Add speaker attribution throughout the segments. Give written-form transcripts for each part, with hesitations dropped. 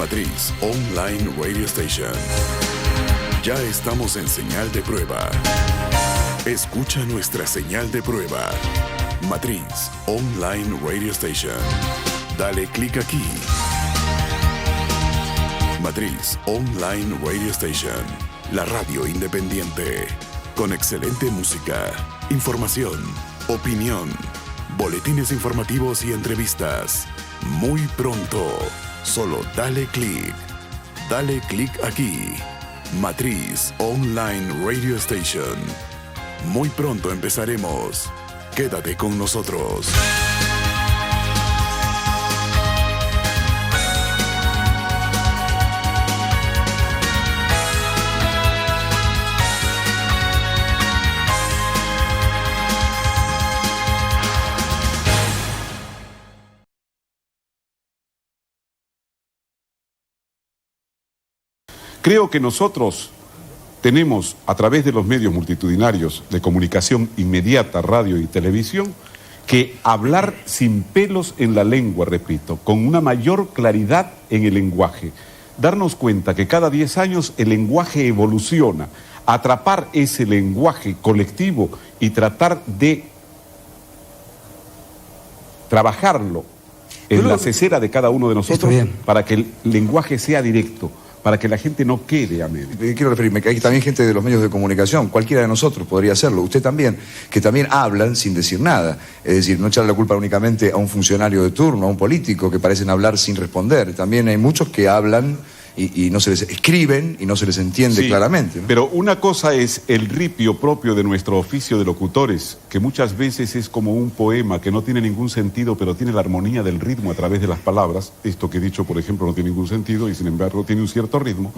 Speaker 1: Matriz Online Radio Station. Ya estamos en señal de prueba. Escucha nuestra señal de prueba. Matriz Online Radio Station. Dale clic aquí. Matriz Online Radio Station. La radio independiente. Con excelente música, información, opinión, boletines informativos y entrevistas. Muy pronto. Solo dale clic. Dale clic aquí. Matriz Online Radio Station. Muy pronto empezaremos. Quédate con nosotros.
Speaker 2: Creo que nosotros tenemos, a través de los medios multitudinarios de comunicación inmediata, radio y televisión, que hablar sin pelos en la lengua, repito, con una mayor claridad en el lenguaje. Darnos cuenta que cada 10 años el lenguaje evoluciona, atrapar ese lenguaje colectivo y tratar de trabajarlo en la cesera de cada uno de nosotros para que el lenguaje sea directo, para que la gente no quede a medio.
Speaker 3: Quiero referirme que hay también gente de los medios de comunicación, cualquiera de nosotros podría hacerlo, usted también, que también hablan sin decir nada. Es decir, no echarle la culpa únicamente a un funcionario de turno, a un político, que parecen hablar sin responder. También hay muchos que hablan y no se les escriben y no se les entiende claramente, ¿no?
Speaker 2: Pero una cosa es el ripio propio de nuestro oficio de locutores, que muchas veces es como un poema que no tiene ningún sentido, pero tiene la armonía del ritmo a través de las palabras. Esto que he dicho, por ejemplo, no tiene ningún sentido y sin embargo tiene un cierto ritmo.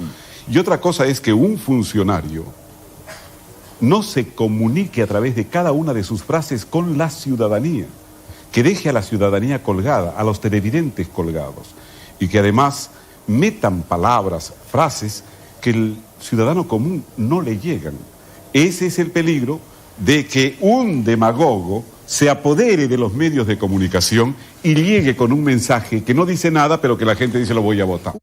Speaker 2: Y otra cosa es que un funcionario no se comunique a través de cada una de sus frases con la ciudadanía, que deje a la ciudadanía colgada, a los televidentes colgados, y que además metan palabras, frases que el ciudadano común no le llegan. Ese es el peligro de que un demagogo se apodere de los medios de comunicación y llegue con un mensaje que no dice nada, pero que la gente dice lo voy a votar.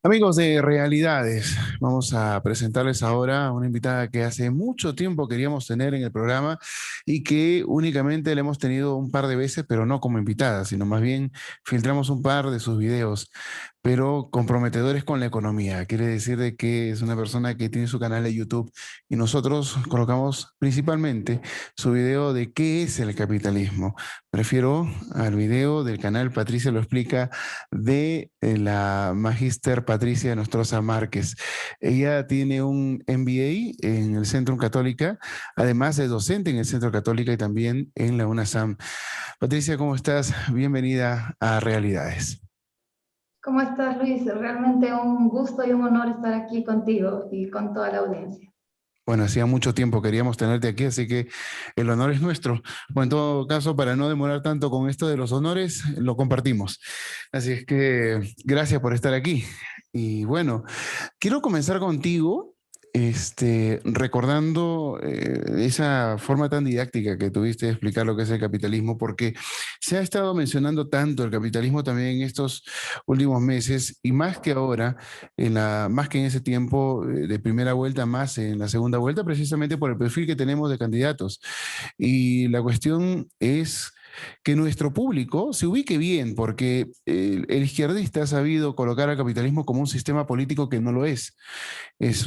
Speaker 4: Amigos de Realidades, vamos a presentarles ahora a una invitada que hace mucho tiempo queríamos tener en el programa y que únicamente la hemos tenido un par de veces, pero no como invitada, sino más bien filtramos un par de sus videos, pero comprometedores con la economía. Quiere decir de que es una persona que tiene su canal de YouTube y nosotros colocamos principalmente su video de qué es el capitalismo. Prefiero al video del canal Patricia lo explica de la magíster Patricia Nostroza Márquez. Ella tiene un MBA en el Centro Católica, además es docente en el Centro Católica y también en la UNASAM. Patricia, ¿cómo estás? Bienvenida a Realidades.
Speaker 5: ¿Cómo estás, Luis? Realmente un gusto y un honor estar aquí contigo y con toda la audiencia.
Speaker 4: Bueno, hacía mucho tiempo queríamos tenerte aquí, así que el honor es nuestro. Bueno, en todo caso, para no demorar tanto con esto de los honores, lo compartimos. Así es que gracias por estar aquí. Y bueno, quiero comenzar contigo, recordando esa forma tan didáctica que tuviste de explicar lo que es el capitalismo, porque se ha estado mencionando tanto el capitalismo también en estos últimos meses, y más que ahora, más que en ese tiempo de primera vuelta, más en la segunda vuelta, precisamente por el perfil que tenemos de candidatos. Y la cuestión es que nuestro público se ubique bien, porque el izquierdista ha sabido colocar al capitalismo como un sistema político que no lo es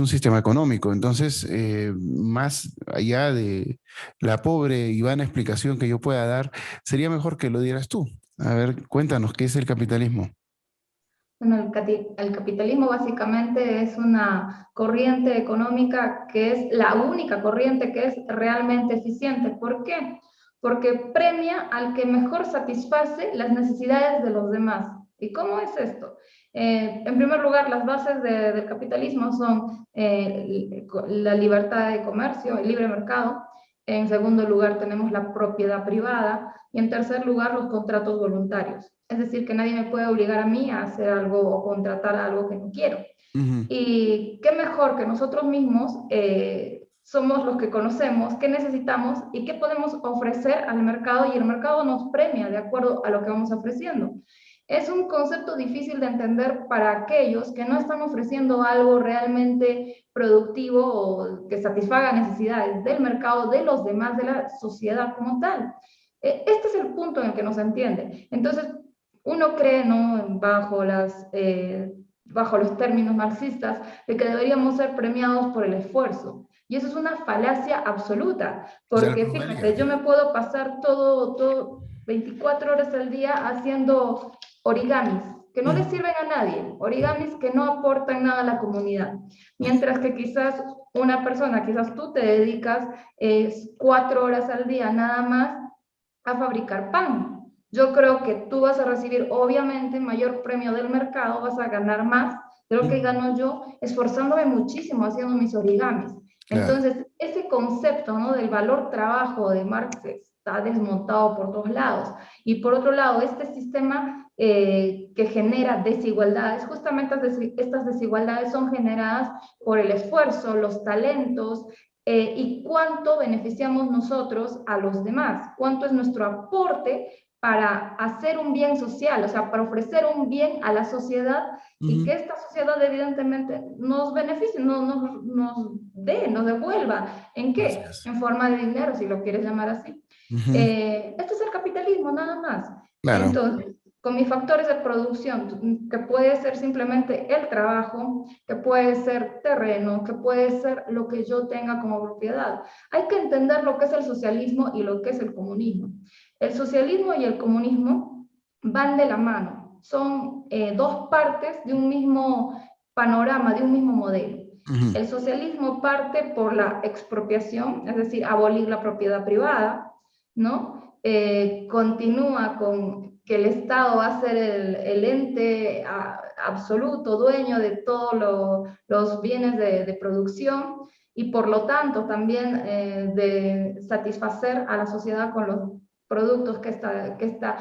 Speaker 4: un sistema económico. Entonces, más allá de la pobre y vana explicación que yo pueda dar, sería mejor que lo dieras tú. A ver, cuéntanos, ¿qué es el capitalismo?
Speaker 5: Bueno, el capitalismo básicamente es una corriente económica que es la única corriente que es realmente eficiente. ¿Por qué? porque premia al que mejor satisface las necesidades de los demás. ¿Y cómo es esto? En primer lugar, las bases del capitalismo son la libertad de comercio, el libre mercado. En segundo lugar, tenemos la propiedad privada. Y en tercer lugar, los contratos voluntarios. Es decir, que nadie me puede obligar a mí a hacer algo o contratar algo que no quiero. Y qué mejor que nosotros mismos somos los que conocemos qué necesitamos y qué podemos ofrecer al mercado, y el mercado nos premia de acuerdo a lo que vamos ofreciendo. Es un concepto difícil de entender para aquellos que no están ofreciendo algo realmente productivo o que satisfaga necesidades del mercado, de los demás, de la sociedad como tal. Este es el punto en el que no se entiende. Entonces, uno cree, ¿no?, bajo los términos marxistas, de que deberíamos ser premiados por el esfuerzo. Y eso es una falacia absoluta, porque fíjate, yo me puedo pasar todo 24 horas al día haciendo origamis, que no le sirven a nadie, origamis que no aportan nada a la comunidad. Mientras que quizás una persona, quizás tú te dedicas 4 horas al día nada más a fabricar pan. Yo creo que tú vas a recibir obviamente mayor premio del mercado, vas a ganar más de lo que gano yo esforzándome muchísimo haciendo mis origamis. Claro. Entonces, ese concepto, ¿no?, del valor trabajo de Marx está desmontado por todos lados. Y por otro lado, este sistema que genera desigualdades, justamente estas desigualdades son generadas por el esfuerzo, los talentos, y cuánto beneficiamos nosotros a los demás, cuánto es nuestro aporte para hacer un bien social, o sea, para ofrecer un bien a la sociedad, y que esta sociedad evidentemente nos beneficie, nos devuelva. ¿En qué? Gracias. En forma de dinero, si lo quieres llamar así. Esto es el capitalismo, nada más. Claro. Entonces, con mis factores de producción, que puede ser simplemente el trabajo, que puede ser terreno, que puede ser lo que yo tenga como propiedad. Hay que entender lo que es el socialismo y lo que es el comunismo. El socialismo y el comunismo van de la mano. Son dos partes de un mismo panorama, de un mismo modelo. El socialismo parte por la expropiación, es decir, abolir la propiedad privada, ¿no? Continúa con que el Estado va a ser el ente absoluto, dueño de todos los bienes de producción, y por lo tanto también de satisfacer a la sociedad con los productos que esta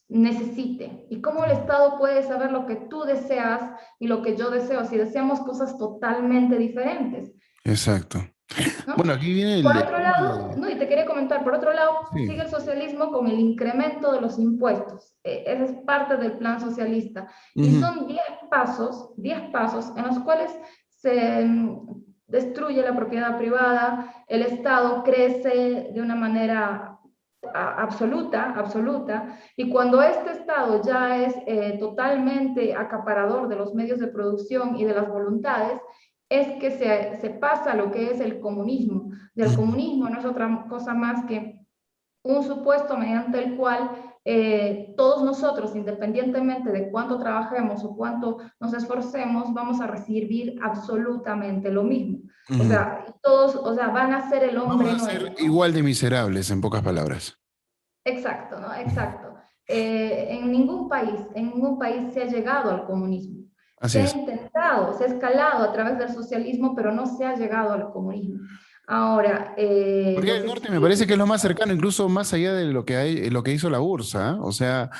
Speaker 5: necesite. ¿Y cómo el Estado puede saber lo que tú deseas y lo que yo deseo si deseamos cosas totalmente diferentes?
Speaker 4: Exacto.
Speaker 5: ¿No?
Speaker 4: Bueno, aquí viene
Speaker 5: por otro lado, no, y te quería comentar, por otro lado, sí, sigue el socialismo con el incremento de los impuestos. Esa es parte del plan socialista. Y son 10 pasos en los cuales se destruye la propiedad privada, el Estado crece de una manera absoluta, y cuando este Estado ya es totalmente acaparador de los medios de producción y de las voluntades, es que se pasa a lo que es el comunismo. Del comunismo no es otra cosa más que un supuesto mediante el cual todos nosotros, independientemente de cuánto trabajemos o cuánto nos esforcemos, vamos a recibir absolutamente lo mismo. O sea, todos, o sea, van a ser el hombre
Speaker 4: nuevo. Van a ser igual de miserables, en pocas palabras.
Speaker 5: Exacto, ¿no? Exacto. En ningún país se ha llegado al comunismo.
Speaker 4: Así
Speaker 5: se
Speaker 4: es.
Speaker 5: ha intentado, se ha escalado a través del socialismo, pero no se ha llegado al comunismo. Ahora,
Speaker 4: Corea del Norte me parece que es lo más cercano, incluso más allá de lo que hizo la URSS, ¿eh? O sea,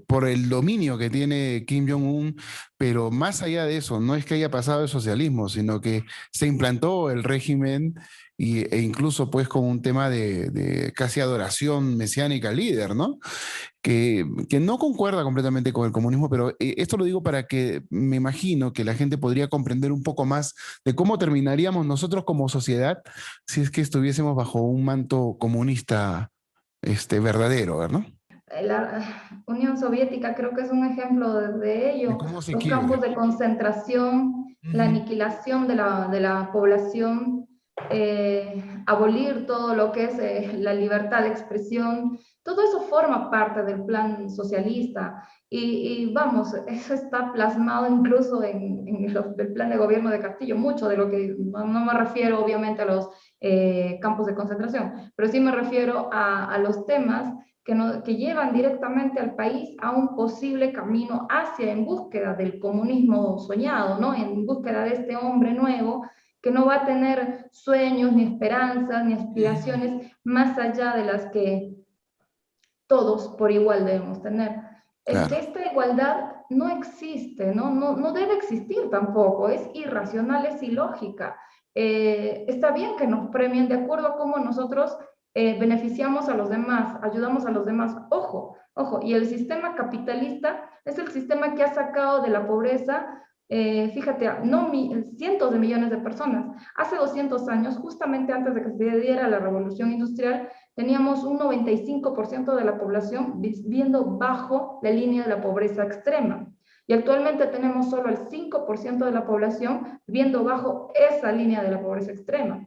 Speaker 4: por el dominio que tiene Kim Jong-un, pero más allá de eso, no es que haya pasado el socialismo, sino que se implantó el régimen e incluso pues con un tema de casi adoración mesiánica al líder, ¿no? Que no concuerda completamente con el comunismo, pero esto lo digo para que me imagino que la gente podría comprender un poco más de cómo terminaríamos nosotros como sociedad si es que estuviésemos bajo un manto comunista verdadero, ¿no?
Speaker 5: La Unión Soviética creo que es un ejemplo de ello. Los campos de concentración, la aniquilación de la población, abolir todo lo que es la libertad de expresión. Todo eso forma parte del plan socialista y vamos, eso está plasmado incluso en el plan de gobierno de Castillo, mucho de lo que, no me refiero obviamente a los campos de concentración, pero sí me refiero a los temas que llevan directamente al país a un posible camino hacia, en búsqueda del comunismo soñado, ¿no? En búsqueda de este hombre nuevo que no va a tener sueños, ni esperanzas, ni aspiraciones más allá de las que todos por igual debemos tener.
Speaker 4: Claro.
Speaker 5: Que esta igualdad no existe, no debe existir tampoco, es irracional, es ilógica. Está bien que nos premien de acuerdo a cómo nosotros beneficiamos a los demás, ayudamos a los demás. Ojo, ojo, y el sistema capitalista es el sistema que ha sacado de la pobreza, fíjate, no cientos de millones de personas. Hace 200 años, justamente antes de que se diera la revolución industrial, teníamos un 95% de la población viviendo bajo la línea de la pobreza extrema. Y actualmente tenemos solo el 5% de la población viviendo bajo esa línea de la pobreza extrema.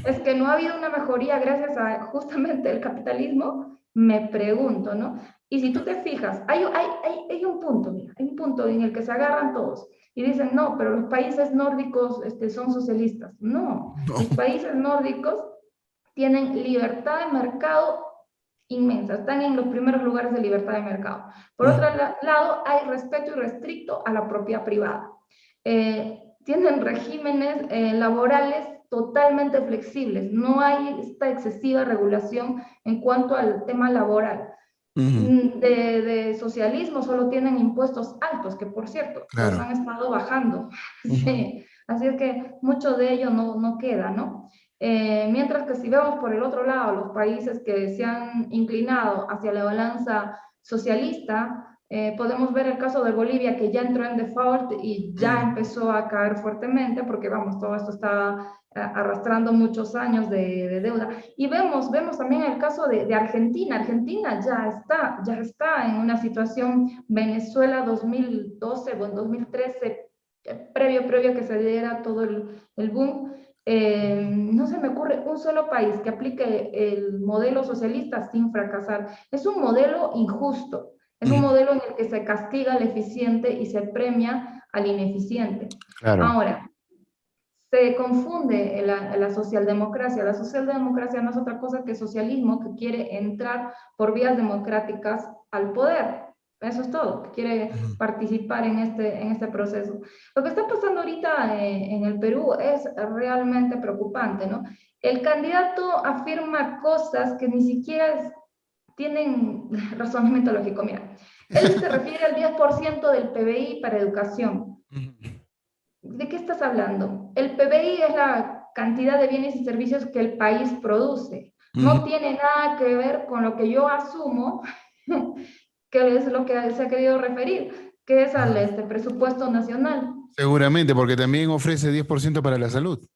Speaker 5: Es que no ha habido una mejoría gracias a justamente el capitalismo, me pregunto, ¿no? Y si tú te fijas, hay un punto, mira, hay un punto en el que se agarran todos y dicen, no, pero los países nórdicos son socialistas. No, los países nórdicos tienen libertad de mercado inmensa, están en los primeros lugares de libertad de mercado. Por otro lado, hay respeto irrestricto a la propiedad privada. Tienen regímenes laborales totalmente flexibles, no hay esta excesiva regulación en cuanto al tema laboral. De socialismo solo tienen impuestos altos, que por cierto, los han estado bajando. Sí. Así es que mucho de ello no queda, ¿no? Mientras que si vemos por el otro lado los países que se han inclinado hacia la balanza socialista, podemos ver el caso de Bolivia, que ya entró en default y ya empezó a caer fuertemente, porque vamos, todo esto está arrastrando muchos años de deuda. Y vemos también el caso de Argentina. Argentina ya está en una situación, Venezuela 2012 o en 2013, previo a que se diera todo el boom. No se me ocurre un solo país que aplique el modelo socialista sin fracasar. Es un modelo injusto. Es un modelo en el que se castiga al eficiente y se premia al ineficiente.
Speaker 4: Claro.
Speaker 5: Ahora, se confunde la socialdemocracia. La socialdemocracia no es otra cosa que socialismo que quiere entrar por vías democráticas al poder. Eso es todo, que quiere participar en este proceso. Lo que está pasando ahorita en el Perú es realmente preocupante, ¿no? El candidato afirma cosas que ni siquiera tienen razonamiento lógico. Mira, él se refiere al 10% del PBI para educación. ¿De qué estás hablando? El PBI es la cantidad de bienes y servicios que el país produce. No tiene nada que ver con lo que yo asumo que es lo que se ha querido referir, que es al presupuesto nacional.
Speaker 4: Seguramente, porque también ofrece 10% para la salud.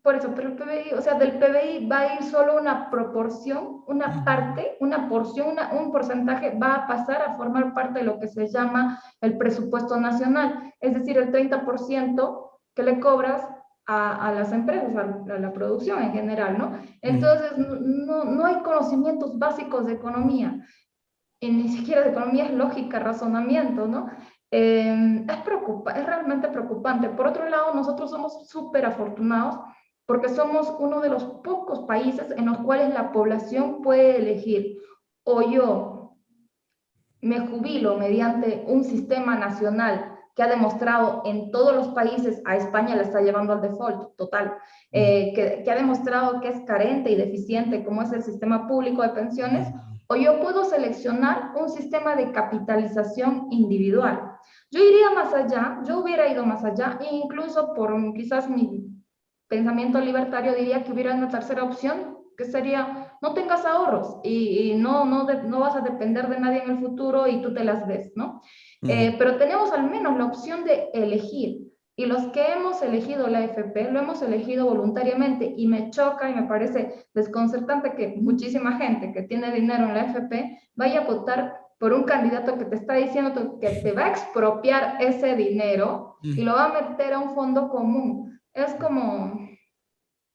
Speaker 5: Por eso, pero el PBI, o sea, del PBI va a ir solo una proporción, una parte, una porción, un porcentaje va a pasar a formar parte de lo que se llama el presupuesto nacional, es decir, el 30% que le cobras a las empresas, a la producción en general, ¿no? Entonces, no hay conocimientos básicos de economía, y ni siquiera de economía, es lógica, razonamiento, ¿no? Es realmente preocupante. Por otro lado, nosotros somos súper afortunados porque somos uno de los pocos países en los cuales la población puede elegir: o yo me jubilo mediante un sistema nacional que ha demostrado en todos los países, a España la está llevando al default total, que ha demostrado que es carente y deficiente, como es el sistema público de pensiones, o yo puedo seleccionar un sistema de capitalización individual. Yo iría más allá, yo hubiera ido más allá, e incluso por quizás mi pensamiento libertario diría que hubiera una tercera opción, que sería: no tengas ahorros y no vas a depender de nadie en el futuro y tú te las ves, ¿no? Pero tenemos al menos la opción de elegir. Y los que hemos elegido la AFP, lo hemos elegido voluntariamente, y me choca y me parece desconcertante que muchísima gente que tiene dinero en la AFP vaya a votar por un candidato que te está diciendo que te va a expropiar ese dinero y lo va a meter a un fondo común. Es como,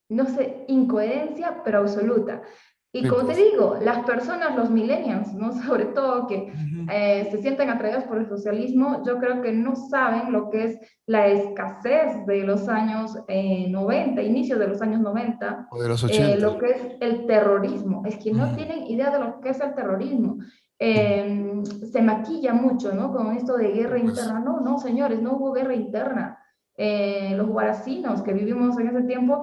Speaker 5: no sé, incoherencia, pero absoluta. Y
Speaker 4: Sí,
Speaker 5: como te
Speaker 4: pues.
Speaker 5: digo, las personas, los millennials, ¿no? Sobre todo que
Speaker 4: Ujú.
Speaker 5: se sienten atraídos por el socialismo, yo creo que no saben lo que es la escasez de los años 90, inicios de los años 90,
Speaker 4: O de los 80.
Speaker 5: lo que es el terrorismo. Es que no
Speaker 4: Ujú.
Speaker 5: tienen idea de lo que es el terrorismo.
Speaker 4: Ujú.
Speaker 5: Se maquilla mucho, ¿no? Con esto de
Speaker 4: Sí,
Speaker 5: guerra
Speaker 4: pues.
Speaker 5: interna. No, no, señores, no hubo guerra interna. Los guaracinos que vivimos en ese tiempo,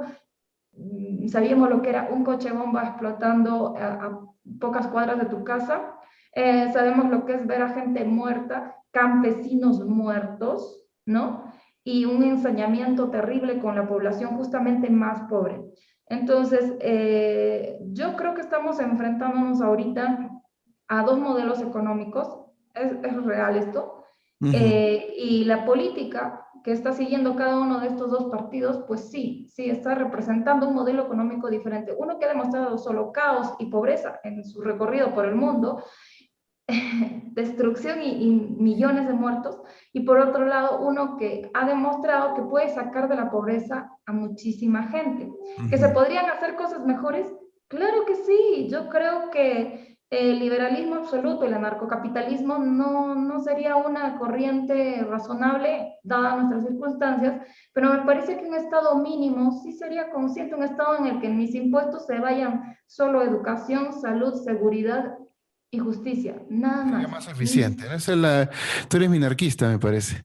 Speaker 5: sabíamos lo que era un coche bomba explotando a pocas cuadras de tu casa. Sabemos lo que es ver a gente muerta, campesinos muertos, ¿no? Y un ensañamiento terrible con la población justamente más pobre. Entonces, yo creo que estamos enfrentándonos ahorita a dos modelos económicos, es real esto,
Speaker 4: Ujú.
Speaker 5: y la política que está siguiendo cada uno de estos dos partidos, pues sí, sí está representando un modelo económico diferente. Uno que ha demostrado solo caos y pobreza en su recorrido por el mundo, destrucción y millones de muertos, y por otro lado, uno que ha demostrado que puede sacar de la pobreza a muchísima gente. ¿Que se
Speaker 4: Ujú.
Speaker 5: podrían hacer cosas mejores? Claro que sí, yo creo que el liberalismo absoluto, el anarcocapitalismo no sería una corriente razonable dadas nuestras circunstancias, pero me parece que un estado mínimo sí sería consciente, un estado en el que mis impuestos se vayan solo a educación, salud, seguridad y justicia, nada
Speaker 4: Sería
Speaker 5: más.
Speaker 4: más eficiente, ¿no? Tú eres minarquista, me parece.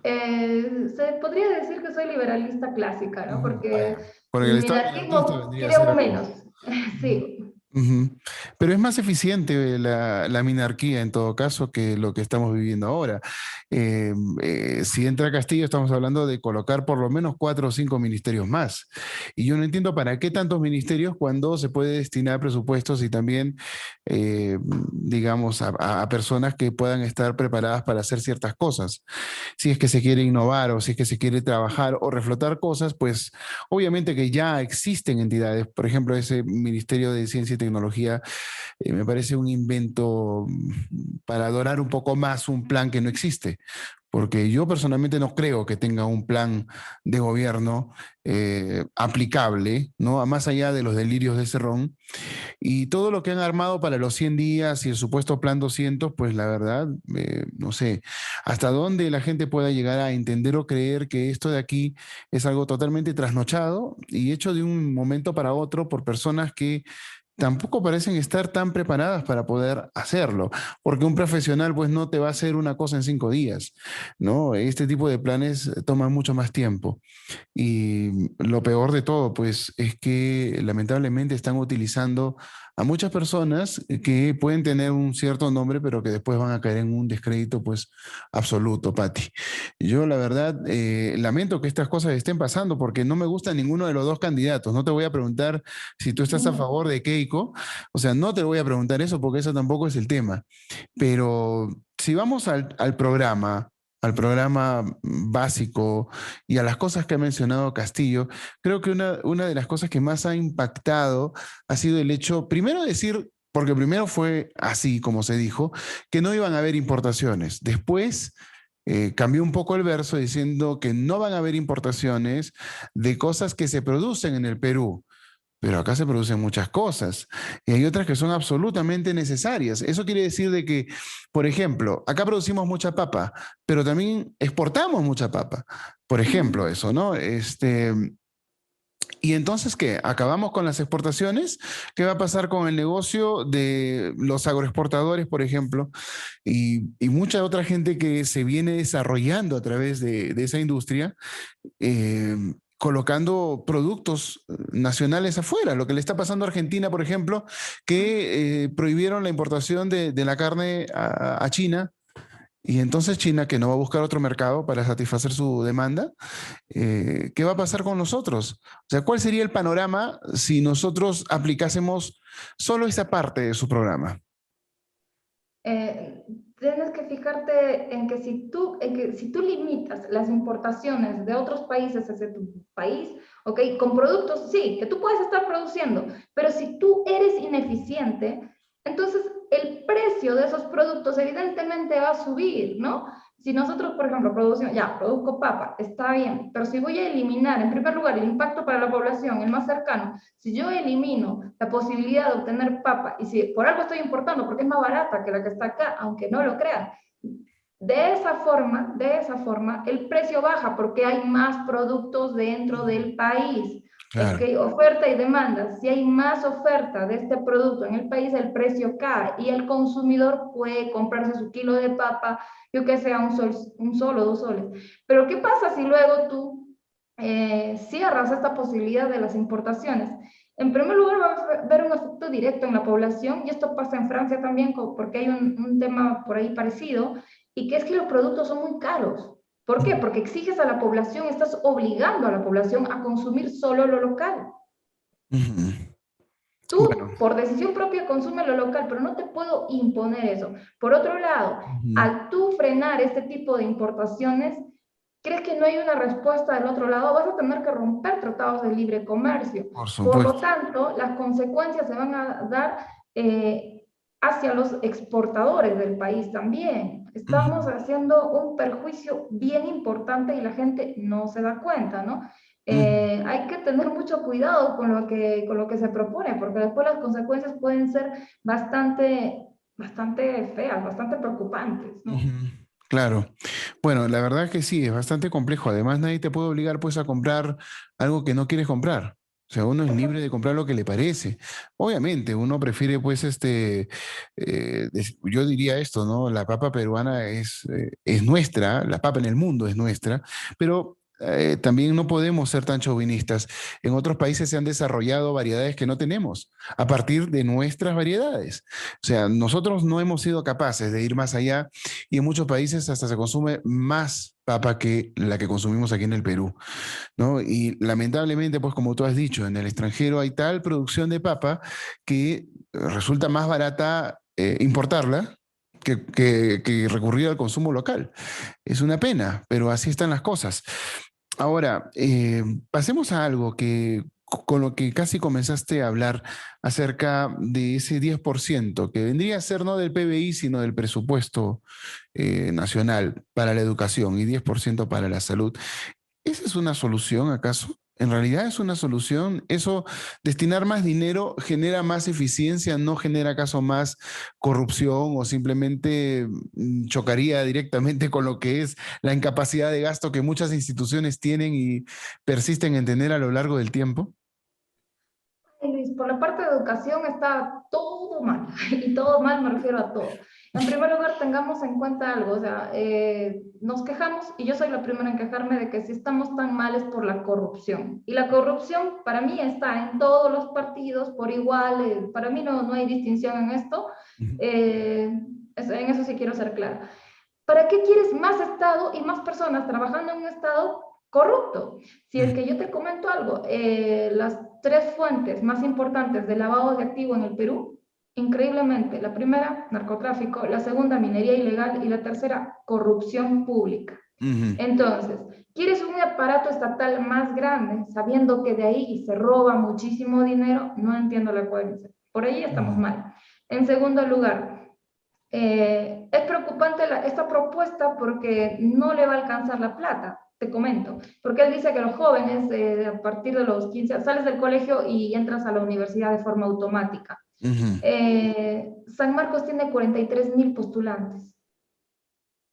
Speaker 5: Se podría decir que soy liberalista clásica, ¿no?
Speaker 4: Ujú. Ah,
Speaker 5: Porque
Speaker 4: ya. Porque el Estado minarquista
Speaker 5: minarquismo
Speaker 4: vendría a
Speaker 5: quiere
Speaker 4: ser
Speaker 5: un
Speaker 4: algo.
Speaker 5: menos. Sí.
Speaker 4: Ujú. Pero es más eficiente la minarquía en todo caso que lo que estamos viviendo ahora. Si entra Castillo, estamos hablando de colocar por lo menos 4 o 5 ministerios más. Y yo no entiendo para qué tantos ministerios cuando se puede destinar presupuestos y también, digamos, a personas que puedan estar preparadas para hacer ciertas cosas. Si es que se quiere innovar o si es que se quiere trabajar o reflotar cosas, pues obviamente que ya existen entidades. Por ejemplo, ese Ministerio de Ciencia y Tecnología me parece un invento para adorar un poco más un plan que no existe, porque yo personalmente no creo que tenga un plan de gobierno aplicable, ¿no? A más allá de los delirios de Cerrón, y todo lo que han armado para los 100 días y el supuesto plan 200, pues la verdad, no sé, hasta dónde la gente pueda llegar a entender o creer que esto de aquí es algo totalmente trasnochado y hecho de un momento para otro por personas que tampoco parecen estar tan preparadas para poder hacerlo, porque un profesional pues no te va a hacer una cosa en 5 días, ¿no? Este tipo de planes toman mucho más tiempo. Y lo peor de todo, pues, es que lamentablemente están utilizando a muchas personas que pueden tener un cierto nombre, pero que después van a caer en un descrédito, pues, absoluto, Pati. Yo, la verdad, lamento que estas cosas estén pasando porque no me gusta ninguno de los dos candidatos. No te voy a preguntar si tú estás a favor de Keiko, o sea, no te voy a preguntar eso porque eso tampoco es el tema. Pero si vamos al programa básico y a las cosas que ha mencionado Castillo, creo que una de las cosas que más ha impactado ha sido el hecho, primero decir, porque primero fue así como se dijo, que no iban a haber importaciones. Después cambió un poco el verso diciendo que no van a haber importaciones de cosas que se producen en el Perú. Pero acá se producen muchas cosas y hay otras que son absolutamente necesarias. Eso quiere decir de que, por ejemplo, acá producimos mucha papa, pero también exportamos mucha papa. Por ejemplo, eso, ¿no? Y entonces, ¿qué? ¿Acabamos con las exportaciones? ¿Qué va a pasar con el negocio de los agroexportadores, por ejemplo? Y mucha otra gente que se viene desarrollando a través de esa industria colocando productos nacionales afuera. Lo que le está pasando a Argentina, por ejemplo, que prohibieron la importación de la carne a China. Y entonces China, que no va a buscar otro mercado para satisfacer su demanda, ¿qué va a pasar con nosotros? O sea, ¿cuál sería el panorama si nosotros aplicásemos solo esa parte de su programa?
Speaker 5: eh, Tienes que fijarte en que si tú limitas las importaciones de otros países hacia tu país, ¿ok? Con productos, sí, que tú puedes estar produciendo, pero si tú eres ineficiente, entonces el precio de esos productos evidentemente va a subir, ¿no? Si nosotros, por ejemplo, producimos, ya, produzco papa, está bien, pero si voy a eliminar, en primer lugar, el impacto para la población, el más cercano, si yo elimino la posibilidad de obtener papa, y si por algo estoy importando, porque es más barata que la que está acá, aunque no lo crean, de esa forma, el precio baja porque hay más productos dentro del país. Es
Speaker 4: Claro.
Speaker 5: que oferta y demanda. Si hay más oferta de este producto en el país, el precio cae y el consumidor puede comprarse su kilo de papa, yo que sea un sol o 2 soles. Pero ¿qué pasa si luego tú cierras esta posibilidad de las importaciones? En primer lugar, va a haber un efecto directo en la población, y esto pasa en Francia también, porque hay un tema por ahí parecido, y que es que los productos son muy caros. ¿Por qué? Porque exiges a la población, estás obligando a la población a consumir solo lo local.
Speaker 4: Ujú. Bueno.
Speaker 5: Tú, por decisión propia, consume lo local, pero no te puedo imponer eso. Por otro lado,
Speaker 4: Ujú.
Speaker 5: al tú frenar este tipo de importaciones, ¿crees que no hay una respuesta del otro lado? Vas a tener que romper tratados de libre comercio.
Speaker 4: Por
Speaker 5: Por lo
Speaker 4: supuesto.
Speaker 5: tanto, las consecuencias se van a dar hacia los exportadores del país también. Estamos
Speaker 4: Ujú.
Speaker 5: haciendo un perjuicio bien importante y la gente no se da cuenta, ¿no?
Speaker 4: Ujú.
Speaker 5: Hay que tener mucho cuidado con lo que se propone, porque después las consecuencias pueden ser bastante feas, bastante preocupantes, ¿no?
Speaker 4: Ujú. Claro. Bueno, la verdad que sí, es bastante complejo. Además, nadie te puede obligar pues a comprar algo que no quieres comprar. O sea, uno es libre de comprar lo que le parece. Obviamente, uno prefiere pues yo diría esto, ¿no? La papa peruana es nuestra, la papa en el mundo es nuestra, pero también no podemos ser tan chauvinistas. En otros países se han desarrollado variedades que no tenemos a partir de nuestras variedades. O sea, nosotros no hemos sido capaces de ir más allá y en muchos países hasta se consume más papa que la que consumimos aquí en el Perú, ¿no? Y lamentablemente, pues como tú has dicho, en el extranjero hay tal producción de papa que resulta más barata importarla que recurrir al consumo local. Es una pena, pero así están las cosas. Ahora, pasemos a algo con lo que casi comenzaste a hablar acerca de ese 10% que vendría a ser no del PBI, sino del presupuesto nacional para la educación y 10% para la salud. ¿Esa es una solución acaso? ¿En realidad es una solución? ¿Eso, destinar más dinero, genera más eficiencia, no genera acaso más corrupción o simplemente chocaría directamente con lo que es la incapacidad de gasto que muchas instituciones tienen y persisten en tener a lo largo del tiempo?
Speaker 5: Luis, por la parte de educación está todo mal, y todo mal me refiero a todo. En primer lugar, tengamos en cuenta algo, o sea, nos quejamos, y yo soy la primera en quejarme de que si estamos tan mal es por la corrupción. Y la corrupción para mí está en todos los partidos por igual, para mí no hay distinción en esto,
Speaker 4: Ujú.
Speaker 5: en eso sí quiero ser clara. ¿Para qué quieres más Estado y más personas trabajando en un Estado corrupto? Si es
Speaker 4: Ujú.
Speaker 5: que yo te comento algo, las 3 fuentes más importantes de lavado de activo en el Perú, increíblemente, la primera, narcotráfico, la segunda, minería ilegal, y la tercera, corrupción pública.
Speaker 4: Ujú.
Speaker 5: Entonces, ¿quieres un aparato estatal más grande, sabiendo que de ahí se roba muchísimo dinero? No entiendo la coherencia. Por ahí estamos
Speaker 4: Ujú.
Speaker 5: mal. En segundo lugar, es preocupante esta propuesta porque no le va a alcanzar la plata, te comento, porque él dice que los jóvenes a partir de los 15 sales del colegio y entras a la universidad de forma automática.
Speaker 4: Ujú.
Speaker 5: San Marcos tiene 43.000 postulantes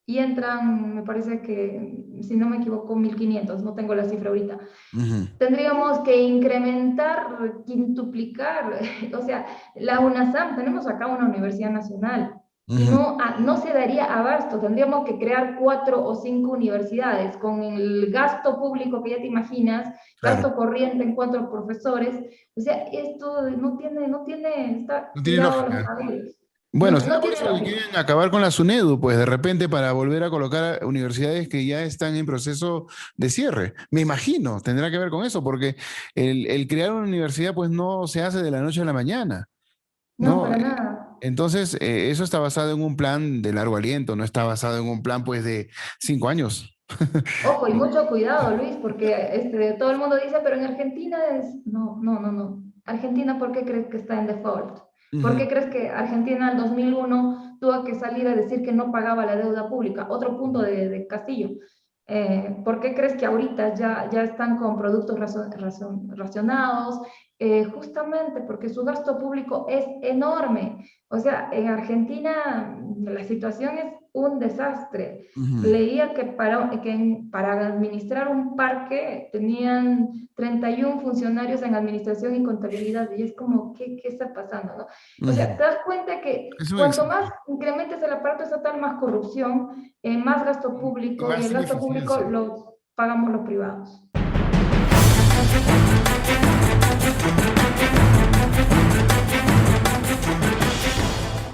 Speaker 5: y entran, me parece que, si no me equivoco, 1.500, no tengo la cifra ahorita.
Speaker 4: Ujú.
Speaker 5: Tendríamos que incrementar, quintuplicar, o sea, la UNASAM, tenemos acá una universidad nacional, y
Speaker 4: Ujú.
Speaker 5: no se daría abasto, tendríamos que crear 4 o 5 universidades, con el gasto público que ya te imaginas,
Speaker 4: Claro.
Speaker 5: gasto corriente en 4 profesores, o sea, esto está
Speaker 4: No tiene
Speaker 5: tirado a los
Speaker 4: lógica.
Speaker 5: caballos,
Speaker 4: Bueno,
Speaker 5: no
Speaker 4: será por
Speaker 5: tiene
Speaker 4: eso que
Speaker 5: lógica.
Speaker 4: quieren acabar con la SUNEDU, pues de repente para volver a colocar a universidades que ya están en proceso de cierre. Me imagino, tendrá que ver con eso, porque el crear una universidad pues no se hace de la noche a la mañana,
Speaker 5: No,
Speaker 4: ¿no?
Speaker 5: para nada.
Speaker 4: Entonces, eso está basado en un plan de largo aliento, no está basado en un plan pues de 5 años.
Speaker 5: Ojo, y mucho cuidado, Luis, porque todo el mundo dice, pero en Argentina es... No, no, no, no. Argentina, ¿por qué crees que está en default? ¿Por
Speaker 4: Ujú.
Speaker 5: qué crees que Argentina en 2001 tuvo que salir a decir que no pagaba la deuda pública. Otro punto de Castillo. ¿Por qué crees que ahorita ya están con productos racionados? Justamente porque su gasto público es enorme. O sea, en Argentina la situación es un desastre. Leía que para administrar un parque tenían 31 funcionarios en administración y contabilidad, y es como, ¿qué está pasando? ¿No? O sea, te das cuenta que cuanto más incrementes el aparato estatal, más corrupción, más gasto público, y el gasto público lo pagamos los privados.